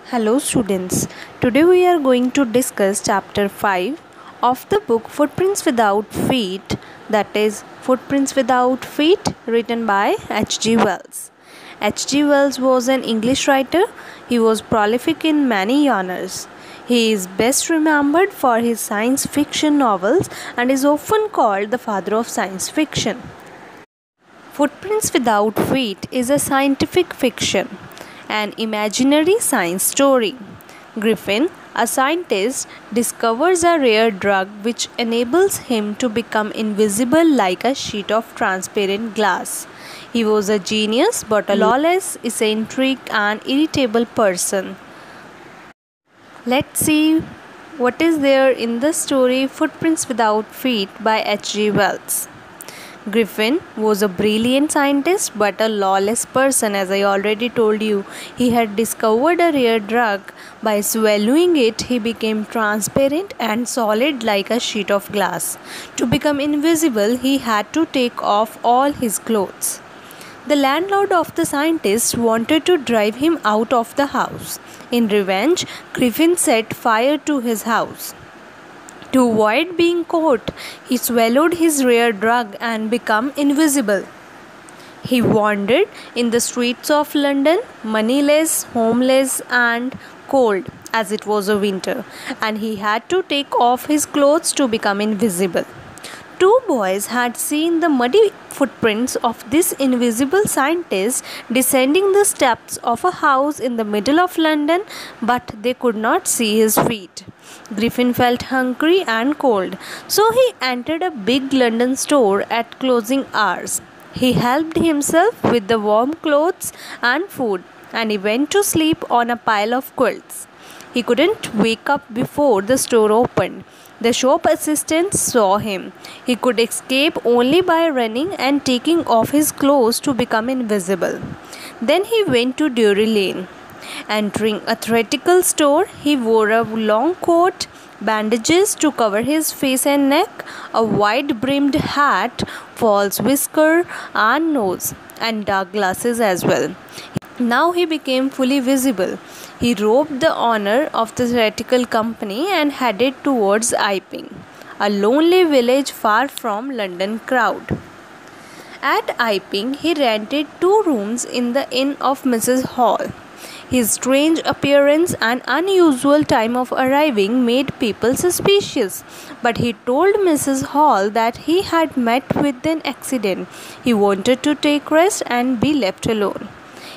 Hello students, today we are going to discuss chapter 5 of the book Footprints Without Feet, that is Footprints Without Feet, written by H.G. Wells. H.G. Wells was an English writer. He was prolific in many genres. He is best remembered for his science fiction novels and is often called the father of science fiction. Footprints Without Feet is a scientific fiction, an imaginary science story. Griffin, a scientist, discovers a rare drug which enables him to become invisible like a sheet of transparent glass. He was a genius but a lawless, eccentric, and irritable person. Let's see what is there in the story Footprints Without Feet by H.G. Wells. Griffin was a brilliant scientist but a lawless person, as I already told you. He had discovered a rare drug. By swallowing it, he became transparent and solid like a sheet of glass. To become invisible, he had to take off all his clothes. The landlord of the scientist wanted to drive him out of the house. In revenge, Griffin set fire to his house. To avoid being caught, he swallowed his rare drug and became invisible. He wandered in the streets of London, moneyless, homeless, and cold, as it was a winter, and he had to take off his clothes to become invisible. Two boys had seen the muddy footprints of this invisible scientist descending the steps of a house in the middle of London, but they could not see his feet. Griffin felt hungry and cold, so he entered a big London store at closing hours. He helped himself with the warm clothes and food, and he went to sleep on a pile of quilts. He couldn't wake up before the store opened. The shop assistant saw him. He could escape only by running and taking off his clothes to become invisible. Then he went to Drury Lane. Entering a theatrical store, he wore a long coat, bandages to cover his face and neck, a wide-brimmed hat, false whisker and nose, and dark glasses as well. Now he became fully visible. He robbed the owner of the theatrical company and headed towards Iping, a lonely village far from London crowd. At Iping, he rented 2 rooms in the inn of Mrs. Hall. His strange appearance and unusual time of arriving made people suspicious, but he told Mrs. Hall that he had met with an accident. He wanted to take rest and be left alone.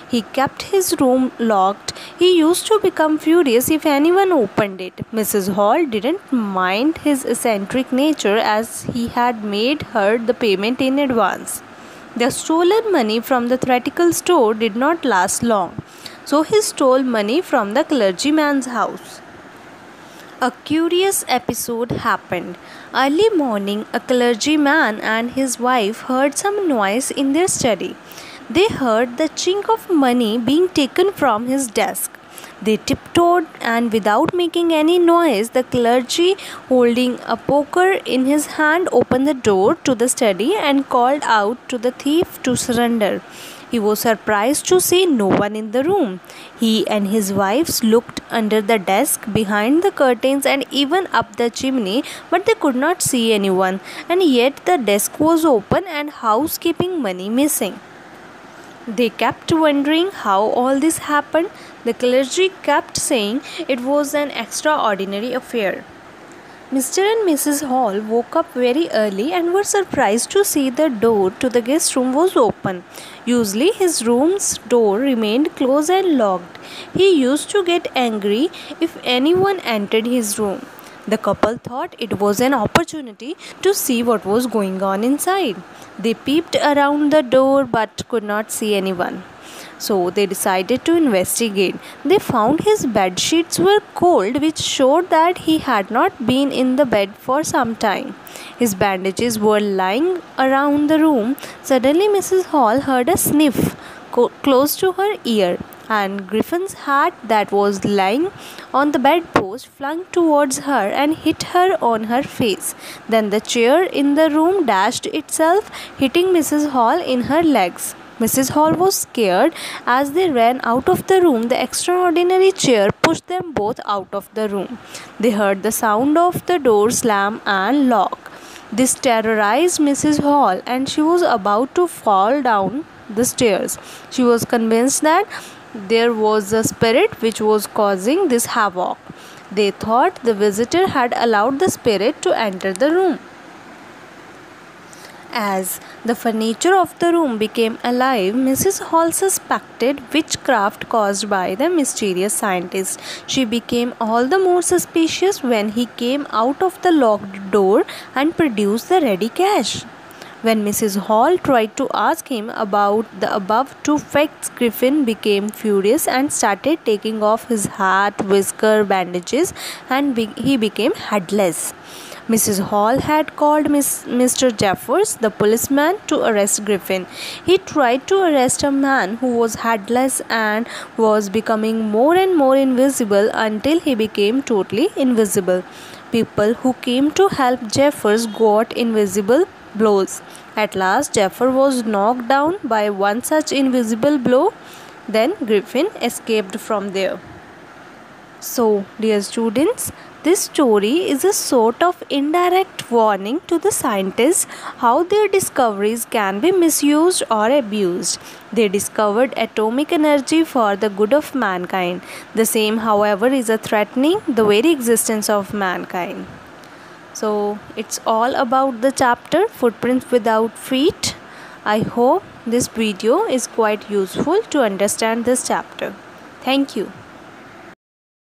He kept his room locked. He used to become furious if anyone opened it. Mrs. Hall didn't mind his eccentric nature as he had made her the payment in advance. The stolen money from the theatrical store did not last long, so he stole money from the clergyman's house. A curious episode happened. Early morning, a clergyman and his wife heard some noise in their study. They heard the chink of money being taken from his desk. They tiptoed, and without making any noise, the clergy, holding a poker in his hand, opened the door to the study and called out to the thief to surrender. He was surprised to see no one in the room. He and his wives looked under the desk, behind the curtains, and even up the chimney, but they could not see anyone. And yet the desk was open and housekeeping money missing. They kept wondering how all this happened. The clergy kept saying it was an extraordinary affair. Mr. and Mrs. Hall woke up very early and were surprised to see the door to the guest room was open. Usually his room's door remained closed and locked. He used to get angry if anyone entered his room. The couple thought it was an opportunity to see what was going on inside. They peeped around the door but could not see anyone. So they decided to investigate. They found his bed sheets were cold, which showed that he had not been in the bed for some time. His bandages were lying around the room. Suddenly Mrs. Hall heard a sniff close to her ear, and Griffin's hat that was lying on the bedpost flung towards her and hit her on her face. Then the chair in the room dashed itself, hitting Mrs. Hall in her legs. Mrs. Hall was scared. As they ran out of the room, the extraordinary chair pushed them both out of the room. They heard the sound of the door slam and lock. This terrorized Mrs. Hall, and she was about to fall down the stairs. She was convinced that there was a spirit which was causing this havoc. They thought the visitor had allowed the spirit to enter the room. As the furniture of the room became alive, Mrs. Hall suspected witchcraft caused by the mysterious scientist. She became all the more suspicious when he came out of the locked door and produced the ready cash. When Mrs. Hall tried to ask him about the above two facts, Griffin became furious and started taking off his hat, whisker, bandages, and he became headless. Mrs. Hall had called Mr. Jeffers, the policeman, to arrest Griffin. He tried to arrest a man who was headless and was becoming more and more invisible until he became totally invisible. People who came to help Jeffers got invisible blows. At last, Jeffers was knocked down by one such invisible blow. Then Griffin escaped from there. So, dear students, this story is a sort of indirect warning to the scientists how their discoveries can be misused or abused. They discovered atomic energy for the good of mankind. The same, however, is a threatening the very existence of mankind. So, it's all about the chapter Footprints Without Feet. I hope this video is quite useful to understand this chapter. Thank you.